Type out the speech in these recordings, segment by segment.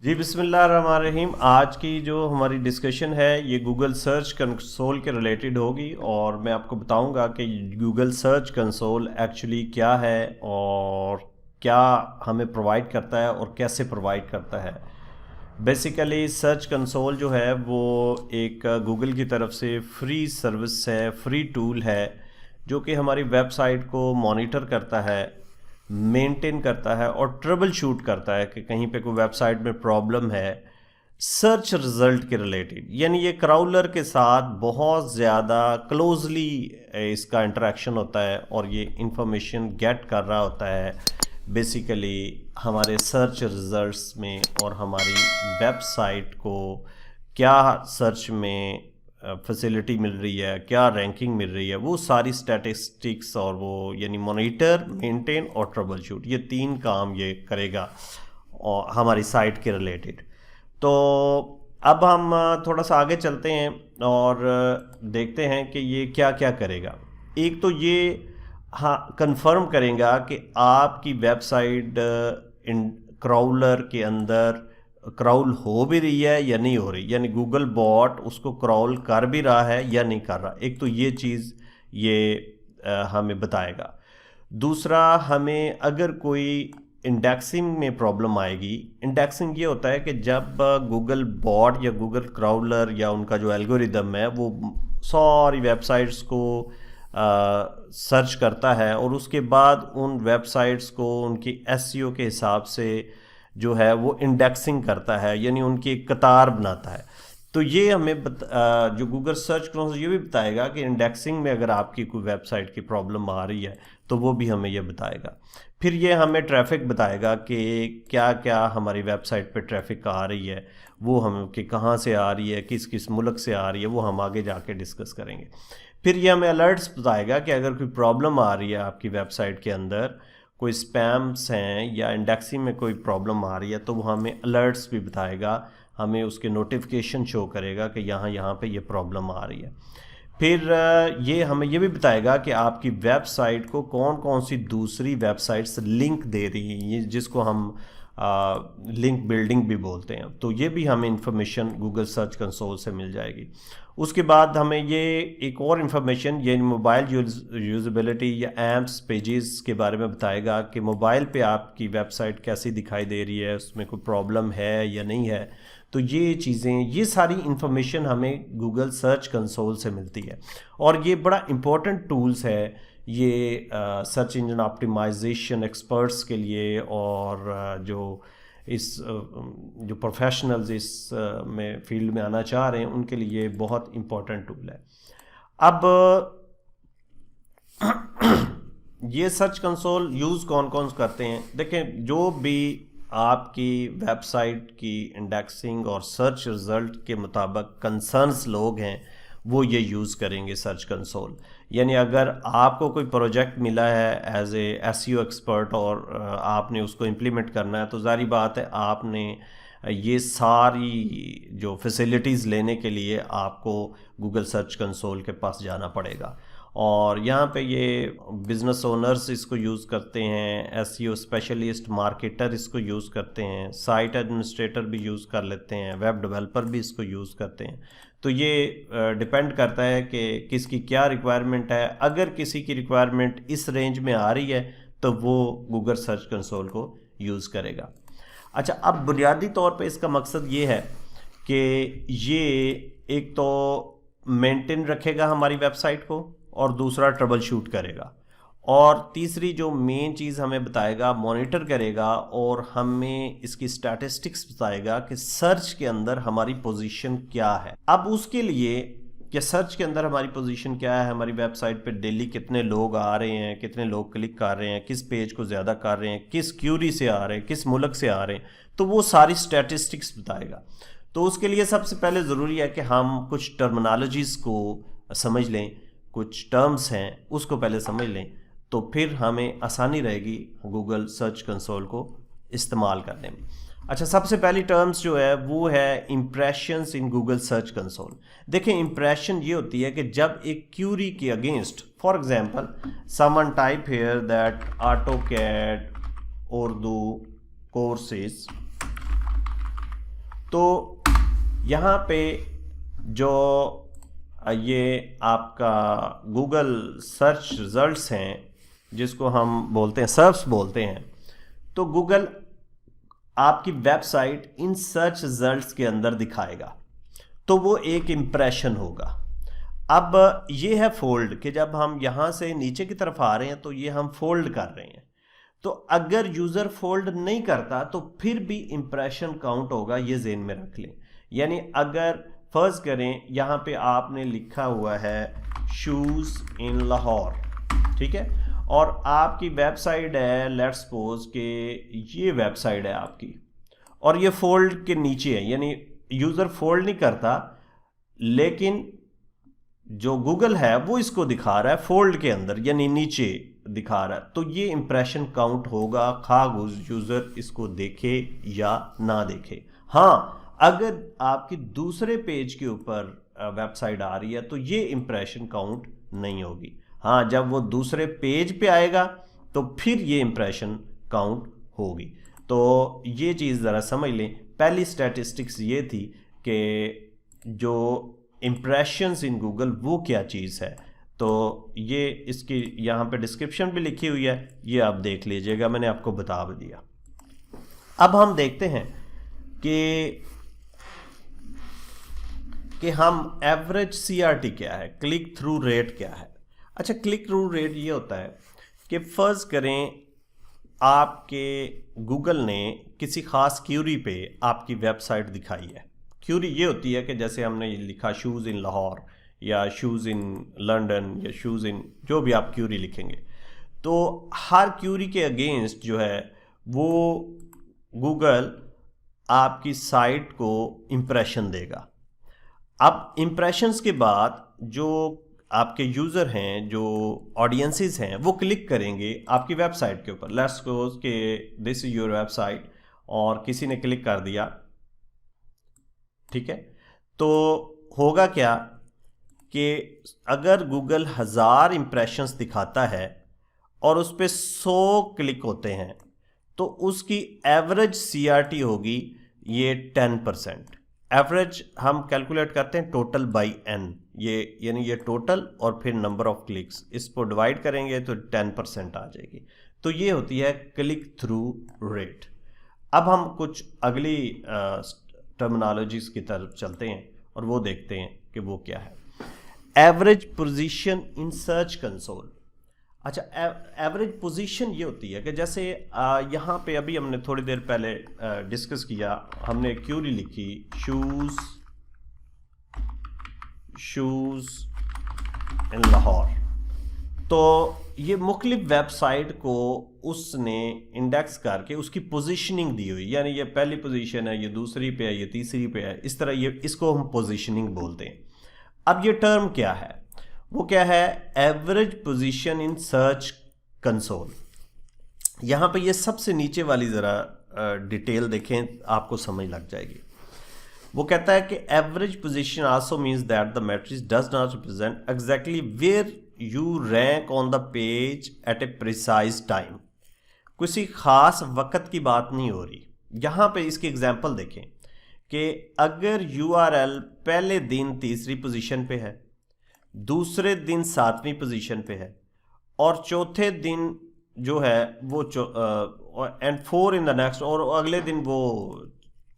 जी बिस्मिल्लाहिर्रहमानिर्रहीम। आज की जो हमारी डिस्कशन है ये गूगल सर्च कंसोल के रिलेटेड होगी और मैं आपको बताऊंगा कि गूगल सर्च कंसोल एक्चुअली क्या है और क्या हमें प्रोवाइड करता है और कैसे प्रोवाइड करता है। बेसिकली सर्च कंसोल जो है वो एक गूगल की तरफ से फ्री सर्विस है, फ्री टूल है जो कि हमारी वेबसाइट को मॉनिटर करता है, मेंटेन करता है और ट्रबल शूट करता है कि कहीं पे कोई वेबसाइट में प्रॉब्लम है सर्च रिजल्ट के रिलेटेड। यानी ये क्राउलर के साथ बहुत ज़्यादा क्लोजली इसका इंटरेक्शन होता है और ये इंफॉर्मेशन गेट कर रहा होता है बेसिकली हमारे सर्च रिजल्ट्स में और हमारी वेबसाइट को क्या सर्च में फैसिलिटी मिल रही है, क्या रैंकिंग मिल रही है, वो सारी स्टैटिस्टिक्स और वो यानी मॉनिटर, मेंटेन और ट्रबल शूट, ये तीन काम ये करेगा और हमारी साइट के रिलेटेड। तो अब हम थोड़ा सा आगे चलते हैं और देखते हैं कि ये क्या क्या करेगा। एक तो ये हाँ कंफर्म करेगा कि आपकी वेबसाइट इन क्राउलर के अंदर क्राउल हो भी रही है या नहीं हो रही, यानी गूगल बॉट उसको क्राउल कर भी रहा है या नहीं कर रहा। एक तो ये चीज़ ये हमें बताएगा। दूसरा, हमें अगर कोई इंडेक्सिंग में प्रॉब्लम आएगी। इंडेक्सिंग ये होता है कि जब गूगल बॉट या गूगल क्राउलर या उनका जो एल्गोरिदम है वो सारी वेबसाइट्स को सर्च करता है और उसके बाद उन वेबसाइट्स को उनकी एसईओ के हिसाब से जो है वो इंडेक्सिंग करता है, यानी उनकी एक कतार बनाता है। तो ये हमें जो गूगल सर्च कंसोल ये भी बताएगा कि इंडेक्सिंग में अगर आपकी कोई वेबसाइट की प्रॉब्लम आ रही है तो वो भी हमें ये बताएगा। फिर ये हमें ट्रैफिक बताएगा कि क्या क्या हमारी वेबसाइट पे ट्रैफिक आ रही है, वो हम कि कहाँ से आ रही है, किस किस मुल्क से आ रही है, वो हम आगे जाके डिस्कस करेंगे। फिर ये हमें अलर्ट्स बताएगा कि अगर कोई प्रॉब्लम आ रही है आपकी वेबसाइट के अंदर, कोई स्पैम्स हैं या इंडेक्सिंग में कोई प्रॉब्लम आ रही है, तो वो हमें अलर्ट्स भी बताएगा, हमें उसके नोटिफिकेशन शो करेगा कि यहाँ पे ये प्रॉब्लम आ रही है। फिर ये हमें ये भी बताएगा कि आपकी वेबसाइट को कौन कौन सी दूसरी वेबसाइट्स लिंक दे रही हैं, ये जिसको हम लिंक बिल्डिंग भी बोलते हैं। तो ये भी हमें इंफॉर्मेशन गूगल सर्च कंसोल से मिल जाएगी। उसके बाद हमें ये एक और इन्फॉर्मेशन ये मोबाइल यूज़बिलिटी या एप्स पेजेस के बारे में बताएगा कि मोबाइल पे आपकी वेबसाइट कैसी दिखाई दे रही है, उसमें कोई प्रॉब्लम है या नहीं है। तो ये चीज़ें, ये सारी इन्फॉर्मेशन हमें गूगल सर्च कंसोल से मिलती है और ये बड़ा इम्पोर्टेंट टूल्स है ये सर्च इंजन ऑप्टिमाइजेशन एक्सपर्ट्स के लिए और जो जो प्रोफेशनल्स इस में फील्ड में आना चाह रहे हैं उनके लिए बहुत इम्पोर्टेंट टूल है। अब ये सर्च कंसोल यूज़ कौन कौन करते हैं, देखें। जो भी आपकी वेबसाइट की इंडेक्सिंग और सर्च रिज़ल्ट के मुताबिक कंसर्न्स लोग हैं वो ये यूज़ करेंगे सर्च कंसोल। यानी अगर आपको कोई प्रोजेक्ट मिला है एज ए एसईओ एक्सपर्ट और आपने उसको इम्प्लीमेंट करना है, तो ज़ाहिर बात है आपने ये सारी जो फैसिलिटीज़ लेने के लिए आपको गूगल सर्च कंसोल के पास जाना पड़ेगा। और यहाँ पे ये बिज़नेस ओनर्स इसको यूज़ करते हैं, एसईओ स्पेशलिस्ट, मार्केटर इसको यूज़ करते हैं, साइट एडमिनिस्ट्रेटर भी यूज़ कर लेते हैं, वेब डेवलपर भी इसको यूज़ करते हैं। तो ये डिपेंड करता है कि किसकी क्या रिक्वायरमेंट है। अगर किसी की रिक्वायरमेंट इस रेंज में आ रही है तो वो गूगल सर्च कंसोल को यूज़ करेगा। अच्छा, अब बुनियादी तौर पे इसका मकसद ये है कि ये एक तो मेंटेन रखेगा हमारी वेबसाइट को और दूसरा ट्रबल शूट करेगा और तीसरी जो मेन चीज़ हमें बताएगा, मॉनिटर करेगा और हमें इसकी स्टैटिस्टिक्स बताएगा कि सर्च के अंदर हमारी पोजीशन क्या है। अब उसके लिए कि सर्च के अंदर हमारी पोजीशन क्या है, हमारी वेबसाइट पे डेली कितने लोग आ रहे हैं, कितने लोग क्लिक कर रहे हैं, किस पेज को ज़्यादा कर रहे हैं, किस क्यूरी से आ रहे हैं, किस मुल्क से आ रहे हैं, तो वो सारी स्टैटिस्टिक्स बताएगा। तो उसके लिए सबसे पहले ज़रूरी है कि हम कुछ टर्मिनोलॉजीज़ को समझ लें, कुछ टर्म्स हैं उसको पहले समझ लें, तो फिर हमें आसानी रहेगी गूगल सर्च कंसोल को इस्तेमाल करने में। अच्छा, सबसे पहली टर्म्स जो है वो है impressions in Google search console. देखें, इम्प्रेशन ये होती है कि जब एक क्यूरी के against, for example someone type here that AutoCAD Urdu courses तो यहाँ पे जो ये आपका गूगल सर्च रिजल्ट्स हैं, जिसको हम बोलते हैं सर्च बोलते हैं, तो गूगल आपकी वेबसाइट इन सर्च रिजल्ट्स के अंदर दिखाएगा, तो वो एक इम्प्रेशन होगा। अब ये है फोल्ड, कि जब हम यहाँ से नीचे की तरफ आ रहे हैं तो ये हम फोल्ड कर रहे हैं। तो अगर यूज़र फोल्ड नहीं करता तो फिर भी इम्प्रेशन काउंट होगा, ये ज़हन में रख लें। यानी अगर फर्ज करें यहाँ पे आपने लिखा हुआ है शूज़ इन लाहौर, ठीक है, और आपकी वेबसाइट है, लेट्स सपोज कि ये वेबसाइट है आपकी, और ये फोल्ड के नीचे है, यानी यूज़र फोल्ड नहीं करता, लेकिन जो गूगल है वो इसको दिखा रहा है फोल्ड के अंदर, यानी नीचे दिखा रहा है, तो ये इंप्रेशन काउंट होगा, खा यूज़र इसको देखे या ना देखे। हाँ, अगर आपकी दूसरे पेज के ऊपर वेबसाइट आ रही है तो ये इंप्रेशन काउंट नहीं होगी। हाँ, जब वो दूसरे पेज पे आएगा तो फिर ये इंप्रेशन काउंट होगी। तो ये चीज़ ज़रा समझ लें। पहली स्टैटिस्टिक्स ये थी कि जो इम्प्रेशंस इन गूगल वो क्या चीज़ है, तो ये इसकी यहाँ पे डिस्क्रिप्शन भी लिखी हुई है, ये आप देख लीजिएगा, मैंने आपको बता भी दिया। अब हम देखते हैं कि हम एवरेज सीआरटी क्या है, क्लिक थ्रू रेट क्या है। अच्छा, क्लिक थ्रू रेट ये होता है कि फ़र्ज़ करें आपके गूगल ने किसी ख़ास क्यूरी पे आपकी वेबसाइट दिखाई है। क्यूरी ये होती है कि जैसे हमने लिखा शूज़ इन लाहौर या शूज़ इन लंदन या शूज़ इन, जो भी आप क्यूरी लिखेंगे, तो हर क्यूरी के अगेंस्ट जो है वो गूगल आपकी साइट को इम्प्रेशन देगा। अब इम्प्रेशंस के बाद जो आपके यूज़र हैं, जो ऑडियंसेस हैं, वो क्लिक करेंगे आपकी वेबसाइट के ऊपर। लेट्स सपोज कि दिस इज़ योर वेबसाइट, और किसी ने क्लिक कर दिया, ठीक है, तो होगा क्या कि अगर गूगल 1000 इम्प्रेशंस दिखाता है और उस पर 100 क्लिक होते हैं, तो उसकी एवरेज सीआरटी होगी ये 10%। एवरेज हम कैलकुलेट करते हैं टोटल बाई n, ये यानी ये टोटल और फिर नंबर ऑफ क्लिक्स, इसको डिवाइड करेंगे तो 10% आ जाएगी। तो ये होती है क्लिक थ्रू रेट। अब हम कुछ अगली टर्मिनोलॉजीज की तरफ चलते हैं और वो देखते हैं कि वो क्या है। Average position in search console. अच्छा, एवरेज पोजीशन ये होती है कि जैसे यहाँ पे अभी हमने थोड़ी देर पहले डिस्कस किया, हमने क्यूरी लिखी शूज़ इन लाहौर, तो ये मुख्तलिफ वेबसाइट को उसने इंडेक्स करके उसकी पोजीशनिंग दी हुई, यानी ये पहली पोजीशन है, ये दूसरी पे है, ये तीसरी पे है, इस तरह ये इसको हम पोजीशनिंग बोलते हैं। अब ये टर्म क्या है, वो क्या है, average position in search console. यहाँ पे ये सबसे नीचे वाली ज़रा डिटेल देखें, आपको समझ लग जाएगी। वो कहता है कि average position also means that the matrix does not represent exactly where you rank on the page at a precise time. किसी खास वक्त की बात नहीं हो रही। यहाँ पे इसकी एग्जांपल देखें कि अगर URL पहले दिन तीसरी पोजीशन पे है, दूसरे दिन 7वीं पोजीशन पे है, और चौथे दिन जो है वो एंड 4 इन द नेक्स्ट, और अगले दिन वो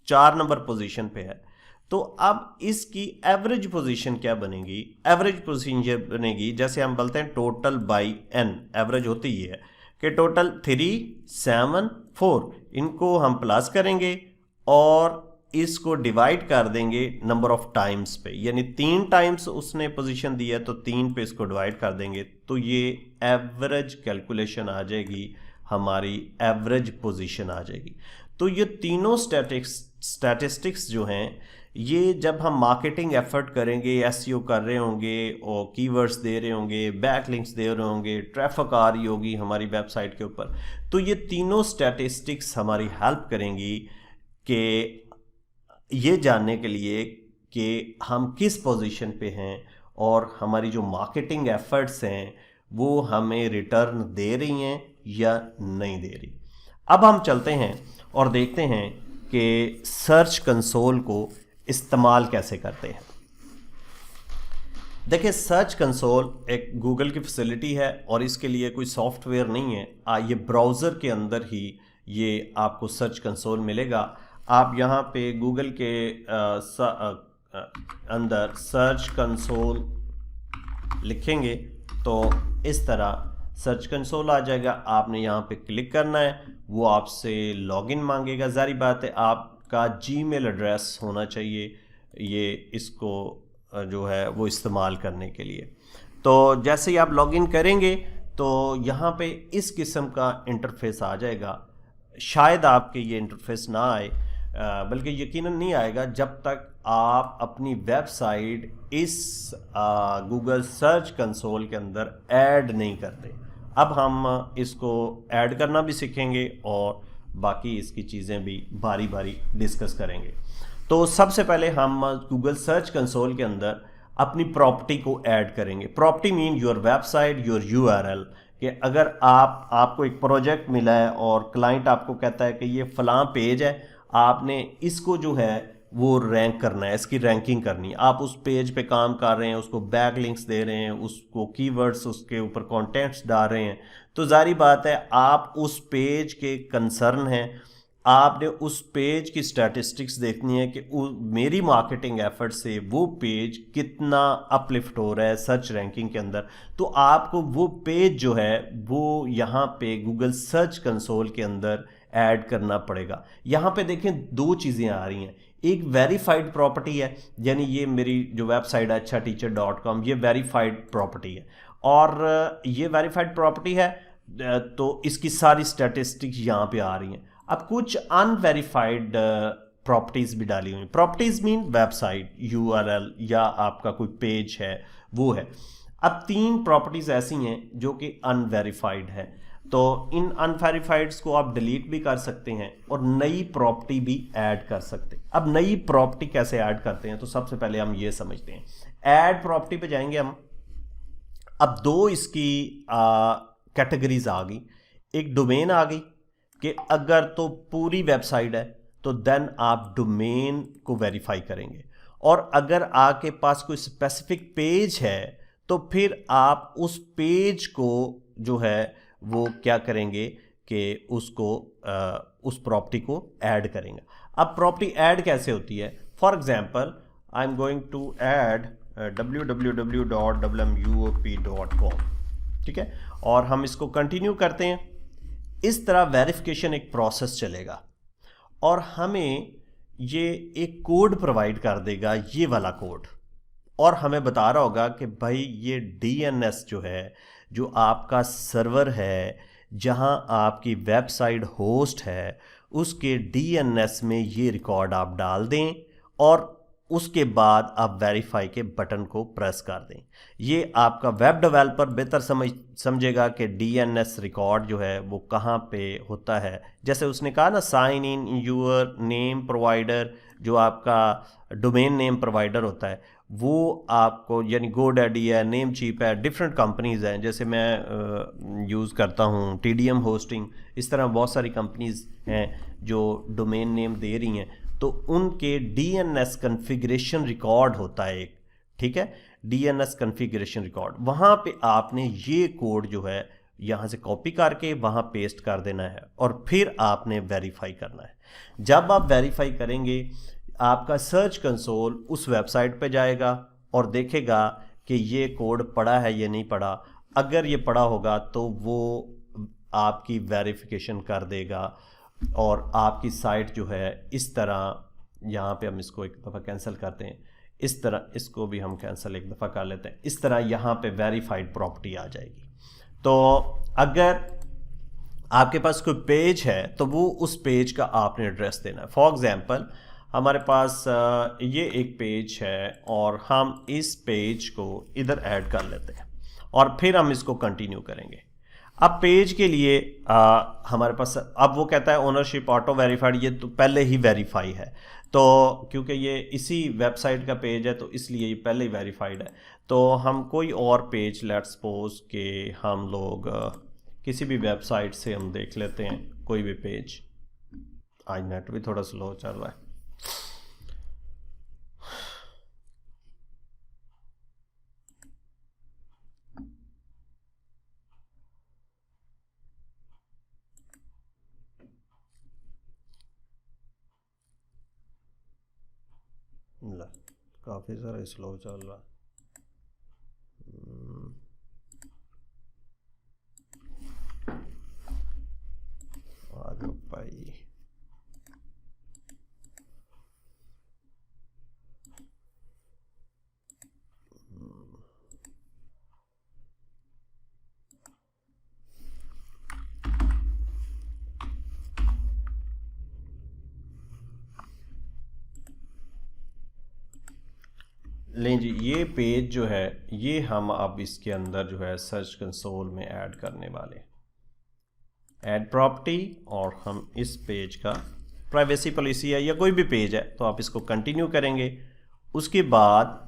4 नंबर पोजीशन पे है, तो अब इसकी एवरेज पोजीशन क्या बनेगी? एवरेज पोजीशन ये बनेगी, जैसे हम बोलते हैं टोटल बाई n, एवरेज होती ही है कि टोटल 3, 7, 4, इनको हम प्लस करेंगे और इसको डिवाइड कर देंगे नंबर ऑफ टाइम्स पे, यानी 3 टाइम्स उसने पोजीशन दी है तो 3 पे इसको डिवाइड कर देंगे, तो ये एवरेज कैलकुलेशन आ जाएगी, हमारी एवरेज पोजीशन आ जाएगी। तो ये तीनों स्टैटिस्टिक्स जो हैं, ये जब हम मार्केटिंग एफर्ट करेंगे, एसईओ कर रहे होंगे और कीवर्ड्स दे रहे होंगे, बैकलिंक्स दे रहे होंगे, ट्रैफिक आ रही होगी हमारी वेबसाइट के ऊपर, तो ये तीनों स्टैटिस्टिक्स हमारी हेल्प करेंगी कि ये जानने के लिए कि हम किस पोजीशन पे हैं और हमारी जो मार्केटिंग एफर्ट्स हैं वो हमें रिटर्न दे रही हैं या नहीं दे रही। अब हम चलते हैं और देखते हैं कि सर्च कंसोल को इस्तेमाल कैसे करते हैं। देखिए, सर्च कंसोल एक गूगल की फैसिलिटी है और इसके लिए कोई सॉफ्टवेयर नहीं है। ये ब्राउज़र के अंदर ही ये आपको सर्च कंसोल मिलेगा। आप यहाँ पे गूगल के अंदर सर्च कंसोल लिखेंगे तो इस तरह सर्च कंसोल आ जाएगा। आपने यहाँ पे क्लिक करना है, वो आपसे लॉगिन मांगेगा। जारी बात है आपका जीमेल एड्रेस होना चाहिए ये इसको जो है वो इस्तेमाल करने के लिए। तो जैसे ही आप लॉगिन करेंगे तो यहाँ पे इस किस्म का इंटरफेस आ जाएगा। शायद आपके ये इंटरफेस ना आए, बल्कि यकीनन नहीं आएगा जब तक आप अपनी वेबसाइट इस गूगल सर्च कंसोल के अंदर ऐड नहीं करते। अब हम इसको ऐड करना भी सीखेंगे और बाकी इसकी चीज़ें भी बारी बारी डिस्कस करेंगे। तो सबसे पहले हम गूगल सर्च कंसोल के अंदर अपनी प्रॉपर्टी को ऐड करेंगे। Property mean your website, your URL. कि अगर आपको एक प्रोजेक्ट मिला है और क्लाइंट आपको कहता है कि ये फ़लाँ पेज है, आपने इसको जो है वो रैंक करना है, इसकी रैंकिंग करनी है। आप उस पेज पे काम कर रहे हैं, उसको बैक लिंक्स दे रहे हैं, उसको कीवर्ड्स उसके ऊपर कंटेंट्स डाल रहे हैं, तो जारी बात है आप उस पेज के कंसर्न हैं। आपने उस पेज की स्टैटिस्टिक्स देखनी है कि मेरी मार्केटिंग एफर्ट से वो पेज कितना अपलिफ्ट हो रहा है सर्च रैंकिंग के अंदर। तो आपको वो पेज जो है वो यहाँ पे गूगल सर्च कंसोल के अंदर ऐड करना पड़ेगा। यहाँ पे देखें दो चीज़ें आ रही हैं। एक वेरीफाइड प्रॉपर्टी है, यानी ये मेरी जो वेबसाइट है अच्छाटीचर.com, ये वेरीफाइड प्रॉपर्टी है और ये वेरीफाइड प्रॉपर्टी है तो इसकी सारी स्टैटिस्टिक्स यहाँ पे आ रही हैं। अब कुछ अनवेरीफाइड प्रॉपर्टीज़ भी डाली हुई। प्रॉपर्टीज़ मीन वेबसाइट, यूआरएल या आपका कोई पेज है वो है। अब 3 प्रॉपर्टीज़ ऐसी हैं जो कि अनवेरीफाइड है, तो इन अनवेरीफाइड्स को आप डिलीट भी कर सकते हैं और नई प्रॉपर्टी भी ऐड कर सकते हैं। अब नई प्रॉपर्टी कैसे ऐड करते हैं, तो सबसे पहले हम ये समझते हैं। ऐड प्रॉपर्टी पे जाएंगे हम। अब 2 इसकी कैटेगरीज आ गई। एक डोमेन आ गई कि अगर तो पूरी वेबसाइट है तो देन आप डोमेन को वेरीफाई करेंगे, और अगर आपके पास कोई स्पेसिफिक पेज है तो फिर आप उस पेज को जो है वो क्या करेंगे कि उसको उस प्रॉपर्टी को ऐड करेंगे। अब प्रॉपर्टी ऐड कैसे होती है? For example I am going to add www.wmuop.com, ठीक है, और हम इसको कंटिन्यू करते हैं। इस तरह वेरिफिकेशन एक प्रोसेस चलेगा और हमें ये एक कोड प्रोवाइड कर देगा, ये वाला कोड, और हमें बता रहा होगा कि भाई ये डीएनएस जो है, जो आपका सर्वर है जहां आपकी वेबसाइट होस्ट है, उसके डीएनएस में ये रिकॉर्ड आप डाल दें और उसके बाद आप वेरीफाई के बटन को प्रेस कर दें। ये आपका वेब डेवलपर बेहतर समझेगा कि डीएनएस रिकॉर्ड जो है वो कहाँ पे होता है। जैसे उसने कहा ना, sign in your name provider, जो आपका डोमेन नेम प्रोवाइडर होता है वो आपको, यानी गोडैडी है, नेमचीप है, डिफरेंट कंपनीज़ हैं। जैसे मैं यूज़ करता हूँ टीडीएम होस्टिंग, इस तरह बहुत सारी कंपनीज़ हैं जो डोमेन नेम दे रही हैं, तो उनके डीएनएस कॉन्फ़िगरेशन रिकॉर्ड होता है एक, ठीक है, डीएनएस कॉन्फ़िगरेशन रिकॉर्ड। वहाँ पे आपने ये कोड जो है यहाँ से कॉपी करके वहाँ पेस्ट कर देना है और फिर आपने वेरीफाई करना है। जब आप वेरीफाई करेंगे आपका सर्च कंसोल उस वेबसाइट पे जाएगा और देखेगा कि ये कोड पड़ा है या नहीं पड़ा। अगर ये पड़ा होगा तो वो आपकी वेरिफिकेशन कर देगा और आपकी साइट जो है इस तरह, यहाँ पे हम इसको एक दफ़ा कैंसिल करते हैं, इस तरह इसको भी हम कैंसिल एक दफ़ा कर लेते हैं, इस तरह यहाँ पे वेरीफाइड प्रॉपर्टी आ जाएगी। तो अगर आपके पास कोई पेज है तो वो उस पेज का आपने एड्रेस देना है। फॉर एग्जांपल हमारे पास ये एक पेज है और हम इस पेज को इधर ऐड कर लेते हैं और फिर हम इसको कंटिन्यू करेंगे। अब पेज के लिए हमारे पास, अब वो कहता है ओनरशिप ऑटो वेरीफाइड, ये तो पहले ही वेरीफाई है, तो क्योंकि ये इसी वेबसाइट का पेज है तो इसलिए ये पहले ही वेरीफाइड है। तो हम कोई और पेज, लेट्स सपोज कि हम लोग किसी भी वेबसाइट से हम देख लेते हैं कोई भी पेज। आज नेट भी थोड़ा स्लो चल रहा है। काफ़ी सारा स्लो चल रहा है। आ जाओ भाई। लें जी, ये पेज जो है ये हम अब इसके अंदर जो है सर्च कंसोल में ऐड करने वाले, ऐड प्रॉपर्टी, और हम इस पेज का प्राइवेसी पॉलिसी है या कोई भी पेज है तो आप इसको कंटिन्यू करेंगे। उसके बाद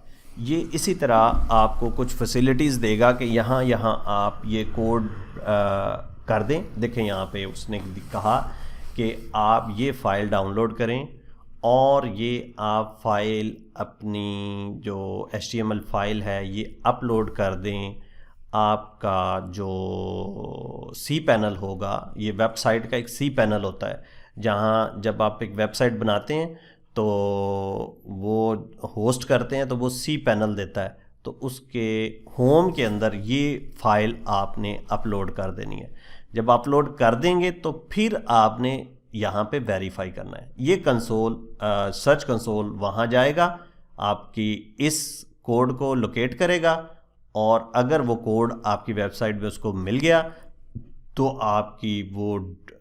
ये इसी तरह आपको कुछ फैसिलिटीज़ देगा कि यहाँ आप ये कोड कर दें। देखें यहाँ पे उसने कहा कि आप ये फ़ाइल डाउनलोड करें और ये आप फाइल अपनी जो HTML फाइल है ये अपलोड कर दें। आपका जो सी पैनल होगा, ये वेबसाइट का एक सी पैनल होता है, जहाँ जब आप एक वेबसाइट बनाते हैं तो वो होस्ट करते हैं तो वो सी पैनल देता है, तो उसके होम के अंदर ये फाइल आपने अपलोड कर देनी है। जब अपलोड कर देंगे तो फिर आपने यहाँ पे वेरीफाई करना है। ये कंसोल सर्च कंसोल वहाँ जाएगा, आपकी इस कोड को लोकेट करेगा, और अगर वो कोड आपकी वेबसाइट पे उसको मिल गया तो आपकी वो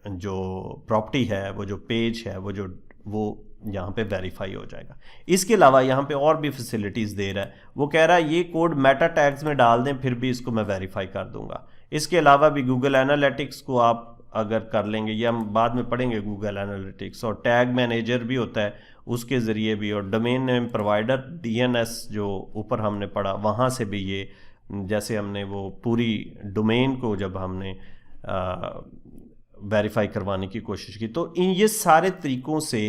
जो प्रॉपर्टी है, वो जो पेज है, वो यहाँ पे वेरीफाई हो जाएगा। इसके अलावा यहाँ पे और भी फैसिलिटीज़ दे रहा है। वो कह रहा है ये कोड मेटा टैग्स में डाल दें फिर भी इसको मैं वेरीफाई कर दूंगा। इसके अलावा भी गूगल एनालिटिक्स को आप अगर कर लेंगे, ये हम बाद में पढ़ेंगे गूगल एनालिटिक्स, और टैग मैनेजर भी होता है उसके ज़रिए भी, और डोमेन नेम प्रोवाइडर DNS जो ऊपर हमने पढ़ा वहाँ से भी ये, जैसे हमने वो पूरी डोमेन को जब हमने वेरीफाई करवाने की कोशिश की, तो इन ये सारे तरीक़ों से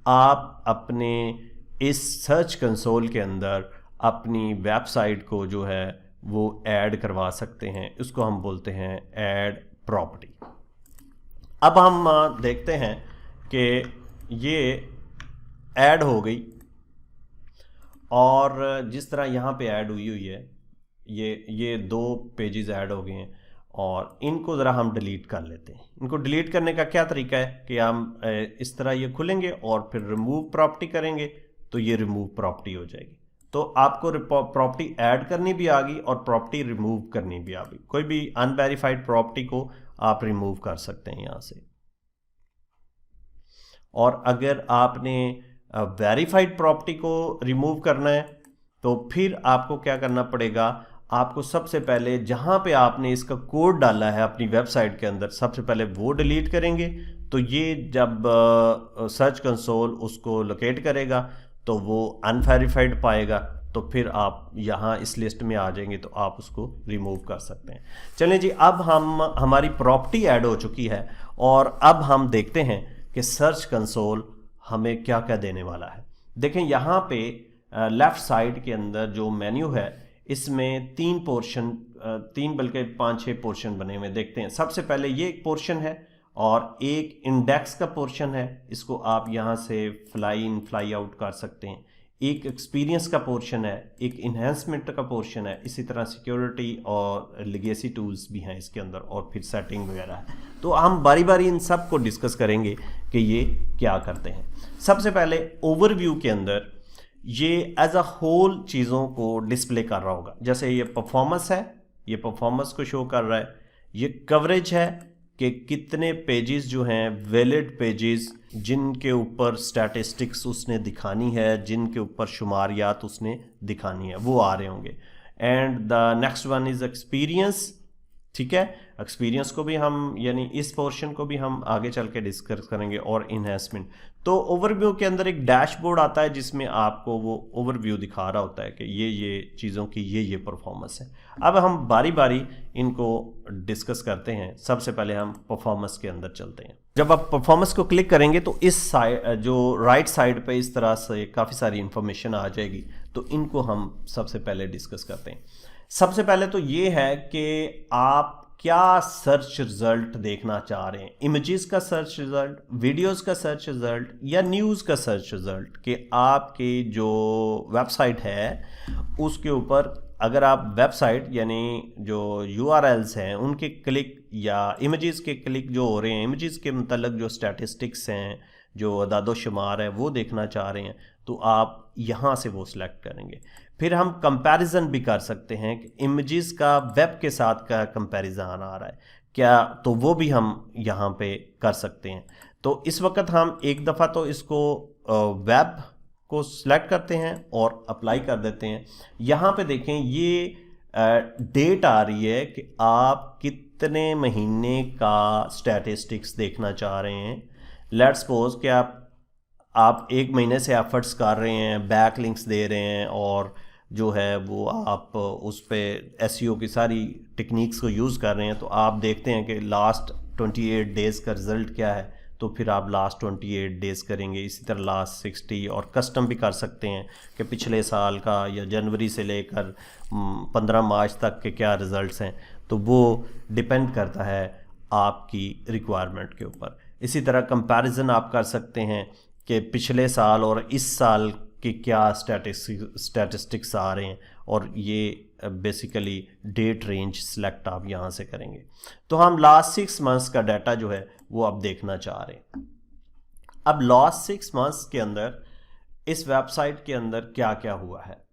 आप अपने इस सर्च कंसोल के अंदर अपनी वेबसाइट को जो है वो ऐड करवा सकते हैं। इसको हम बोलते हैं ऐड प्रॉपर्टी। अब हम देखते हैं कि ये ऐड हो गई, और जिस तरह यहाँ पे ऐड हुई है, ये 2 पेजेस ऐड हो गए हैं, और इनको ज़रा हम डिलीट कर लेते हैं। इनको डिलीट करने का क्या तरीका है कि हम इस तरह ये खुलेंगे और फिर रिमूव प्रॉपर्टी करेंगे तो ये रिमूव प्रॉपर्टी हो जाएगी। तो आपको प्रॉपर्टी ऐड करनी भी आ गई और प्रॉपर्टी रिमूव करनी भी आ गई। कोई भी अनवेरीफाइड प्रॉपर्टी को आप रिमूव कर सकते हैं यहाँ से। और अगर आपने वेरीफाइड प्रॉपर्टी को रिमूव करना है तो फिर आपको क्या करना पड़ेगा, आपको सबसे पहले जहाँ पे आपने इसका कोड डाला है अपनी वेबसाइट के अंदर, सबसे पहले वो डिलीट करेंगे। तो ये जब सर्च कंसोल उसको लोकेट करेगा तो वो अनवेरीफाइड पाएगा, तो फिर आप यहाँ इस लिस्ट में आ जाएंगे तो आप उसको रिमूव कर सकते हैं। चलें जी, अब हमारी प्रॉपर्टी ऐड हो चुकी है, और अब हम देखते हैं कि सर्च कंसोल हमें क्या क्या देने वाला है। देखें यहाँ पे लेफ़्ट साइड के अंदर जो मेन्यू है इसमें 3 पोर्शन, 3 बल्कि 5-6 पोर्शन बने हुए देखते हैं। सबसे पहले ये एक पोर्शन है और एक इंडेक्स का पोर्शन है, इसको आप यहाँ से फ्लाई इन फ्लाई आउट कर सकते हैं। एक एक्सपीरियंस का पोर्शन है, एक इन्हेंसमेंट का पोर्शन है, इसी तरह सिक्योरिटी और लेगेसी टूल्स भी हैं इसके अंदर, और फिर सेटिंग वगैरह है। तो हम बारी बारी इन सब को डिस्कस करेंगे कि ये क्या करते हैं। सबसे पहले ओवरव्यू के अंदर ये एज अ होल चीज़ों को डिस्प्ले कर रहा होगा। जैसे ये परफॉर्मेंस है, ये परफॉर्मेंस को शो कर रहा है। ये कवरेज है कि कितने पेजेस जो हैं वैलिड पेजेस जिनके ऊपर स्टैटिस्टिक्स उसने दिखानी है, जिनके ऊपर शुमारियात उसने दिखानी है, वो आ रहे होंगे। And the next one is experience. ठीक है, एक्सपीरियंस को भी हम, यानी इस पोर्शन को भी हम आगे चल के डिस्कस करेंगे। और इन्हेंसमेंट, तो ओवरव्यू के अंदर एक डैशबोर्ड आता है जिसमें आपको वो ओवरव्यू दिखा रहा होता है कि ये चीज़ों की ये परफॉर्मेंस है। अब हम बारी बारी इनको डिस्कस करते हैं। सबसे पहले हम परफॉर्मेंस के अंदर चलते हैं। जब आप परफॉर्मेंस को क्लिक करेंगे तो इस साइड, जो राइट साइड पे इस तरह से काफ़ी सारी इंफॉर्मेशन आ जाएगी। तो इनको हम सबसे पहले डिस्कस करते हैं। सबसे पहले तो ये है कि आप क्या सर्च रिजल्ट देखना चाह रहे हैं, इमेजेस का सर्च रिजल्ट, वीडियोस का सर्च रिजल्ट या न्यूज़ का सर्च रिजल्ट, कि आपकी जो वेबसाइट है उसके ऊपर अगर आप वेबसाइट यानी जो URLs हैं उनके क्लिक या इमेजेस के क्लिक जो हो रहे हैं, इमेजेस के मतलब जो स्टैटिस्टिक्स हैं, जो अदाद-ओ-शुमार है वो देखना चाह रहे हैं, तो आप यहाँ से वो सिलेक्ट करेंगे। फिर हम कंपैरिजन भी कर सकते हैं कि इमेजेस का वेब के साथ का कंपैरिजन आ रहा है क्या, तो वो भी हम यहाँ पे कर सकते हैं। तो इस वक्त हम एक दफ़ा तो इसको वेब को सिलेक्ट करते हैं और अप्लाई कर देते हैं। यहाँ पे देखें ये डेट आ रही है कि आप कितने महीने का स्टैटिस्टिक्स देखना चाह रहे हैं। लेट्स सपोज कि आप 1 महीने से एफर्ट्स कर रहे हैं, बैक लिंक्स दे रहे हैं और जो है वो आप उस पर SEO की सारी टेक्निक्स को यूज़ कर रहे हैं, तो आप देखते हैं कि लास्ट 28 डेज़ का रिज़ल्ट क्या है, तो फिर आप लास्ट 28 डेज़ करेंगे। इसी तरह लास्ट 60, और कस्टम भी कर सकते हैं कि पिछले साल का या जनवरी से लेकर 15 मार्च तक के क्या रिज़ल्ट्स हैं, तो वो डिपेंड करता है आपकी रिक्वायरमेंट के ऊपर। इसी तरह कंपैरिजन आप कर सकते हैं कि पिछले साल और इस साल के क्या स्टैटिस्टिक्स आ रहे हैं, और ये बेसिकली डेट रेंज सेलेक्ट आप यहाँ से करेंगे। तो हम लास्ट 6 मंथ्स का डाटा जो है वो अब देखना चाह रहे हैं। अब लास्ट 6 मंथ्स के अंदर इस वेबसाइट के अंदर क्या क्या हुआ है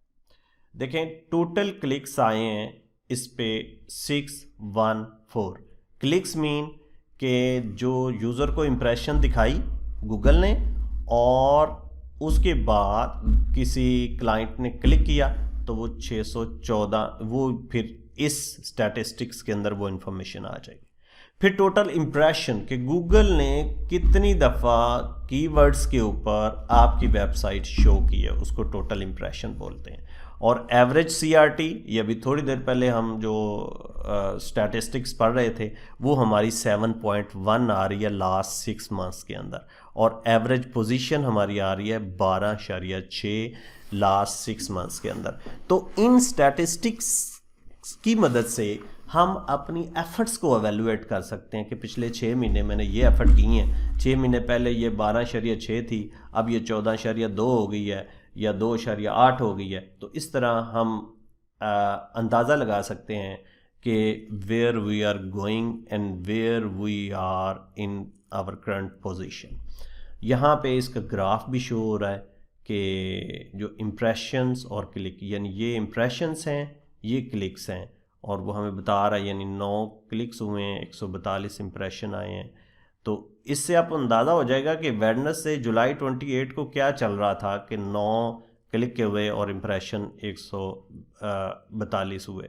देखें। टोटल क्लिक्स आए हैं इस पे 614 क्लिक्स, मीन के जो यूज़र को इम्प्रेशन दिखाई गूगल ने और उसके बाद किसी क्लाइंट ने क्लिक किया तो वो 614, वो फिर इस स्टैटिस्टिक्स के अंदर वो इन्फॉर्मेशन आ जाएगी। फिर टोटल इम्प्रेशन कि गूगल ने कितनी दफ़ा कीवर्ड्स के ऊपर आपकी वेबसाइट शो की है, उसको टोटल इम्प्रेशन बोलते हैं। और एवरेज CRT, ये अभी थोड़ी देर पहले हम जो स्टैटिस्टिक्स पढ़ रहे थे वो हमारी 7.1 आ रही है लास्ट 6 मंथ्स के अंदर, और एवरेज पोजीशन हमारी आ रही है 12.6 लास्ट 6 मंथ्स के अंदर। तो इन स्टैटिस्टिक्स की मदद से हम अपनी एफर्ट्स को एवेलुएट कर सकते हैं कि पिछले 6 महीने मैंने ये एफर्ट की हैं। 6 महीने पहले ये 12.6 थी, अब ये 14.2 हो गई है या 2.8 हो गई है। तो इस तरह हम अंदाज़ा लगा सकते हैं कि where we are going and where we are in our current position. यहाँ पे इसका ग्राफ भी शो हो रहा है कि जो इम्प्रेशंस और क्लिक, यानी ये इम्प्रेशंस हैं, ये क्लिक्स हैं, और वो हमें बता रहा है यानी 9 क्लिक्स हुए हैं, 142 इम्प्रेशन आए हैं। तो इससे आप अंदाज़ा हो जाएगा कि वेडनेसडे जुलाई 28 को क्या चल रहा था कि 9 क्लिक के हुए और इम्प्रेशन 142 हुए।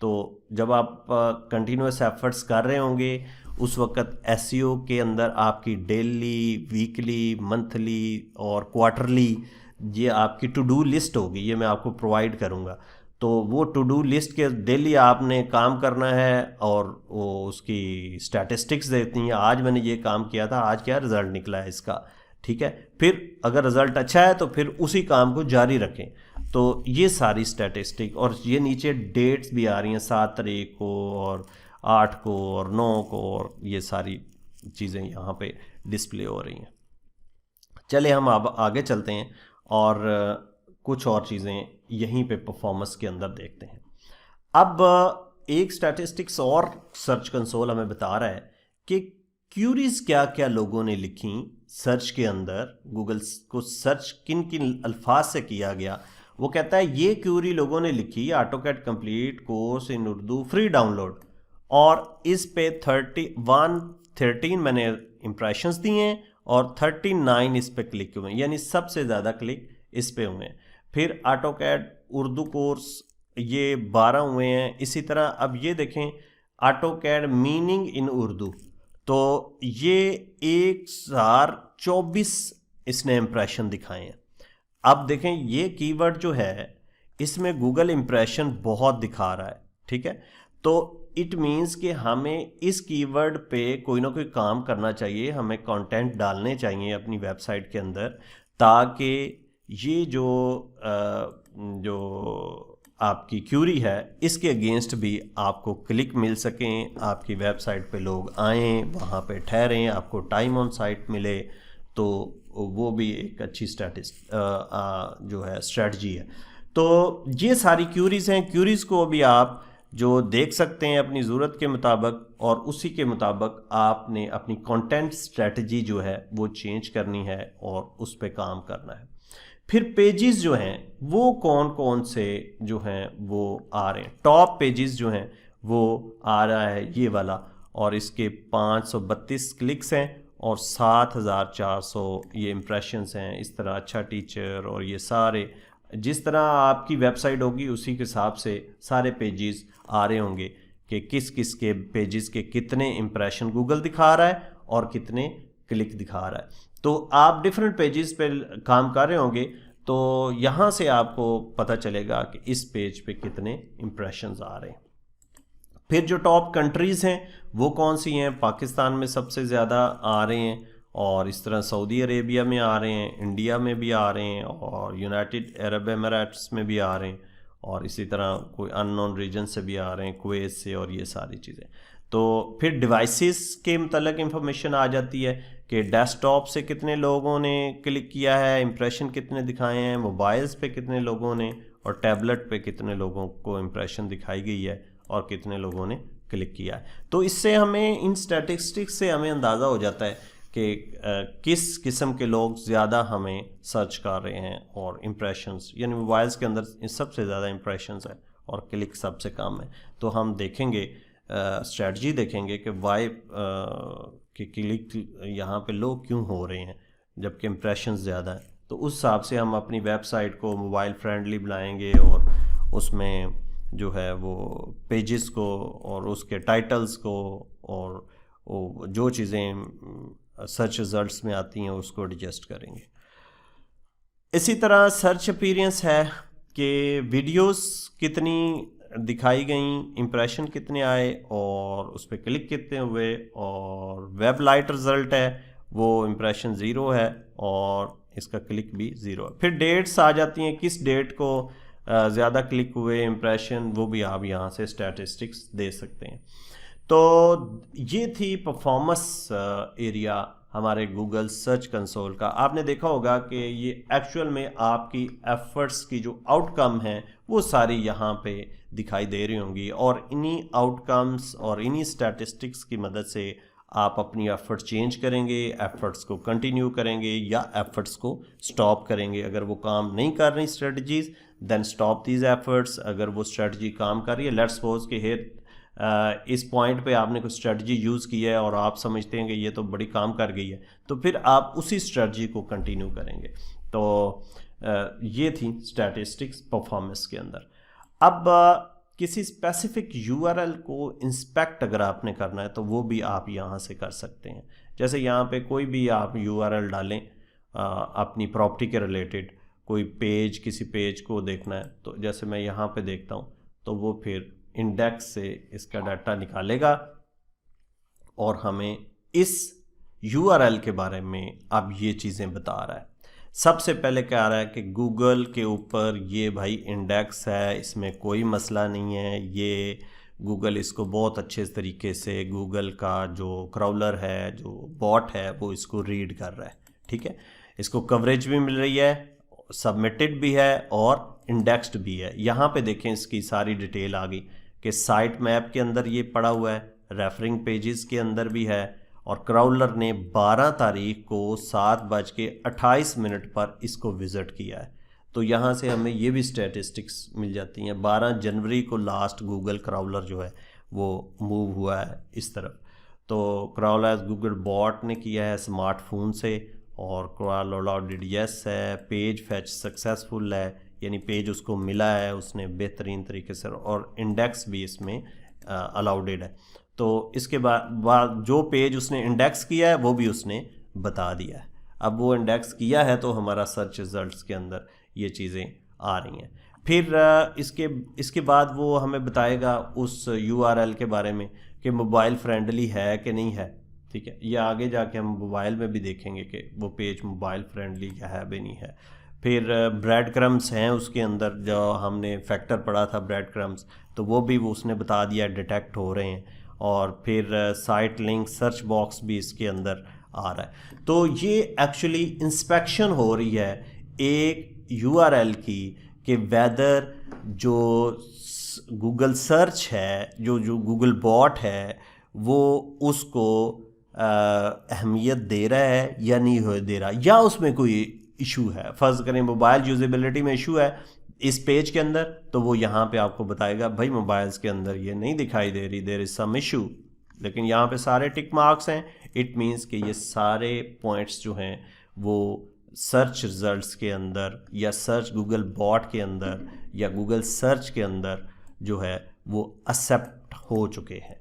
तो जब आप कंटिन्यूस एफर्ट्स कर रहे होंगे उस वक्त SEO के अंदर आपकी डेली, वीकली, मंथली और क्वार्टरली ये आपकी टू डू लिस्ट होगी, ये मैं आपको प्रोवाइड करूँगा। तो वो टू डू लिस्ट के डेली आपने काम करना है और वो उसकी स्टैटिस्टिक्स देती हैं, आज मैंने ये काम किया था, आज क्या रिज़ल्ट निकला है इसका, ठीक है। फिर अगर रिज़ल्ट अच्छा है तो फिर उसी काम को जारी रखें। तो ये सारी स्टैटिस्टिक, और ये नीचे डेट्स भी आ रही हैं, 7 तारीख को और 8 को और 9 को, और ये सारी चीज़ें यहाँ पे डिस्प्ले हो रही हैं। चले हम अब आगे चलते हैं और कुछ और चीज़ें यहीं पे परफॉर्मेंस के अंदर देखते हैं। अब एक स्टैटिस्टिक्स और सर्च कंसोल हमें बता रहा है कि क्यूरीज क्या क्या लोगों ने लिखी सर्च के अंदर, गूगल को सर्च किन किन अल्फाज से किया गया। वो कहता है ये क्यूरी लोगों ने लिखी, AutoCAD complete course in Urdu free download, और इस पे 13 मैंने इम्प्रेशंस दिए हैं और 39 इस पे क्लिक हुए, यानी सबसे ज़्यादा क्लिक इस पे हुए हैं। फिर AutoCAD उर्दू कोर्स ये 12 हुए हैं। इसी तरह अब ये देखें AutoCAD मीनिंग इन उर्दू, तो ये 1024 इसने इम्प्रेशन दिखाए हैं। अब देखें ये कीवर्ड जो है इसमें गूगल इम्प्रेशन बहुत दिखा रहा है, ठीक है। तो इट मीन्स कि हमें इस कीवर्ड पे कोई ना कोई काम करना चाहिए, हमें कंटेंट डालने चाहिए अपनी वेबसाइट के अंदर, ताकि ये जो आपकी क्यूरी है इसके अगेंस्ट भी आपको क्लिक मिल सकें, आपकी वेबसाइट पे लोग आएँ, वहाँ पे ठहरें, आपको टाइम ऑन साइट मिले, तो वो भी एक अच्छी जो है स्ट्रेटजी है। तो ये सारी क्यूरीज़ हैं। क्यूरीज़ को भी आप जो देख सकते हैं अपनी ज़रूरत के मुताबिक, और उसी के मुताबिक आपने अपनी कंटेंट स्ट्रेटजी जो है वो चेंज करनी है और उस पर काम करना है। फिर पेजेस जो हैं वो कौन कौन से जो हैं वो आ रहे हैं। टॉप पेजेस जो हैं वो आ रहा है ये वाला, और इसके 532 क्लिक्स हैं और 7400 ये इम्प्रेशंस हैं। इस तरह अच्छा टीचर और ये सारे, जिस तरह आपकी वेबसाइट होगी उसी के हिसाब से सारे पेजेस आ रहे होंगे कि किस किस के पेजेस के कितने इम्प्रेशन गूगल दिखा रहा है और कितने क्लिक दिखा रहा है। तो आप डिफरेंट पेजेस पे काम कर रहे होंगे, तो यहाँ से आपको पता चलेगा कि इस पेज पे कितने इम्प्रेशंस आ रहे हैं। फिर जो टॉप कंट्रीज़ हैं वो कौन सी हैं। पाकिस्तान में सबसे ज़्यादा आ रहे हैं, और इस तरह सऊदी अरेबिया में आ रहे हैं, इंडिया में भी आ रहे हैं, और यूनाइटेड अरब एमिरेट्स में भी आ रहे हैं, और इसी तरह कोई अननोन रीजन से भी आ रहे हैं, कुवैत से, और ये सारी चीज़ें। तो फिर डिवाइसेस के मतलब इंफॉर्मेशन आ जाती है कि डेस्कटॉप से कितने लोगों ने क्लिक किया है, इंप्रेशन कितने दिखाए हैं, मोबाइल्स पे कितने लोगों ने, और टैबलेट पे कितने लोगों को इंप्रेशन दिखाई गई है और कितने लोगों ने क्लिक किया है। तो इससे हमें, इन स्टैटिस्टिक्स से हमें अंदाज़ा हो जाता है कि किस किस्म के लोग ज़्यादा हमें सर्च कर रहे हैं, और इम्प्रेशंस, यानी मोबाइल्स के अंदर सबसे ज़्यादा इम्प्रेशंस है और क्लिक सबसे कम है। तो हम देखेंगे, स्ट्रेटजी देखेंगे कि वाई कि क्लिक यहाँ पे लो क्यों हो रहे हैं जबकि इम्प्रेशंस ज़्यादा है। तो उस हिसाब से हम अपनी वेबसाइट को मोबाइल फ्रेंडली बनाएंगे, और उसमें जो है वो पेजेस को और उसके टाइटल्स को और वो जो चीज़ें सर्च रिजल्ट्स में आती हैं उसको एडजस्ट करेंगे। इसी तरह सर्च अपीयरेंस है कि वीडियोस कितनी दिखाई गई, इम्प्रेशन कितने आए और उस पर क्लिक कितने हुए, और वेब लाइट रिज़ल्ट है वो इम्प्रेशन ज़ीरो है और इसका क्लिक भी ज़ीरो है। फिर डेट्स आ जाती हैं, किस डेट को ज़्यादा क्लिक हुए, इम्प्रेशन, वो भी आप यहाँ से स्टैटिस्टिक्स दे सकते हैं। तो ये थी परफॉर्मेंस एरिया हमारे गूगल सर्च कंसोल का। आपने देखा होगा कि ये एक्चुअल में आपकी एफर्ट्स की जो आउटकम है वो सारी यहाँ पे दिखाई दे रही होंगी, और इन्हीं आउटकम्स और इन्हीं स्टैटिस्टिक्स की मदद से आप अपनी एफर्ट चेंज करेंगे, एफर्ट्स को कंटिन्यू करेंगे या एफर्ट्स को स्टॉप करेंगे। अगर वो काम नहीं कर रही strategies, then stop these efforts. अगर वो स्ट्रेटजी काम कर रही है, लेट्स सपोज कि हेयर इस पॉइंट पे आपने कोई स्ट्रेटजी यूज़ की है और आप समझते हैं कि ये तो बड़ी काम कर गई है, तो फिर आप उसी स्ट्रेटजी को कंटिन्यू करेंगे। तो ये थी स्टैटिस्टिक्स परफॉर्मेंस के अंदर। अब किसी स्पेसिफिक यूआरएल को इंस्पेक्ट अगर आपने करना है तो वो भी आप यहाँ से कर सकते हैं। जैसे यहाँ पे कोई भी आप यूआरएल डालें अपनी प्रॉपर्टी के रिलेटेड, कोई पेज, किसी पेज को देखना है, तो जैसे मैं यहाँ पे देखता हूँ तो वो फिर इंडेक्स से इसका डाटा निकालेगा और हमें इस यूआरएल के बारे में अब ये चीज़ें बता रहा है। सबसे पहले क्या आ रहा है कि गूगल के ऊपर ये भाई इंडेक्स है, इसमें कोई मसला नहीं है, ये गूगल इसको बहुत अच्छे तरीके से, गूगल का जो क्राउलर है, जो बॉट है, वो इसको रीड कर रहा है। ठीक है, इसको कवरेज भी मिल रही है, सबमिटेड भी है और इंडेक्स्ड भी है। यहाँ पे देखें इसकी सारी डिटेल आ गई कि साइट मैप के अंदर ये पड़ा हुआ है, रेफरिंग पेजेस के अंदर भी है, और क्राउलर ने 12 तारीख को 7:28 पर इसको विज़िट किया है। तो यहाँ से हमें ये भी स्टैटिस्टिक्स मिल जाती हैं। 12 जनवरी को लास्ट गूगल क्राउलर जो है वो मूव हुआ है इस तरफ। तो क्राउलर गूगल बॉट ने किया है स्मार्टफोन से, और क्राउलर डिड यस है, पेज फैच सक्सेसफुल है, यानी पेज उसको मिला है उसने बेहतरीन तरीके से, और इंडेक्स भी इसमें अलाउडेड है। तो इसके बाद जो पेज उसने इंडेक्स किया है वो भी उसने बता दिया है। अब वो इंडेक्स किया है तो हमारा सर्च रिजल्ट्स के अंदर ये चीज़ें आ रही हैं। फिर इसके बाद वो हमें बताएगा उस URL के बारे में कि मोबाइल फ्रेंडली है कि नहीं है, ठीक है। या आगे जाके हम मोबाइल में भी देखेंगे कि वो पेज मोबाइल फ्रेंडली क्या है भी नहीं है। फिर ब्रेड क्रम्स हैं उसके अंदर, जो हमने फैक्टर पढ़ा था ब्रेड क्रम्स, तो वो भी वो उसने बता दिया डिटेक्ट हो रहे हैं। और फिर साइट लिंक सर्च बॉक्स भी इसके अंदर आ रहा है। तो ये एक्चुअली इंस्पेक्शन हो रही है एक URL की कि वेदर जो गूगल सर्च है, जो गूगल बॉट है, वो उसको अहमियत दे रहा है या नहीं दे रहा, या उसमें कोई इशू है। फ़र्ज़ करें मोबाइल यूजेबिलिटी में इशू है इस पेज के अंदर, तो वो यहाँ पे आपको बताएगा भाई मोबाइल्स के अंदर ये नहीं दिखाई दे रही, देयर इज़ सम इशू। लेकिन यहाँ पे सारे टिक मार्क्स हैं, इट मीन्स कि ये सारे पॉइंट्स जो हैं वो सर्च रिजल्ट्स के अंदर या सर्च गूगल बॉट के अंदर या गूगल सर्च के अंदर जो है वो एक्सेप्ट हो चुके हैं।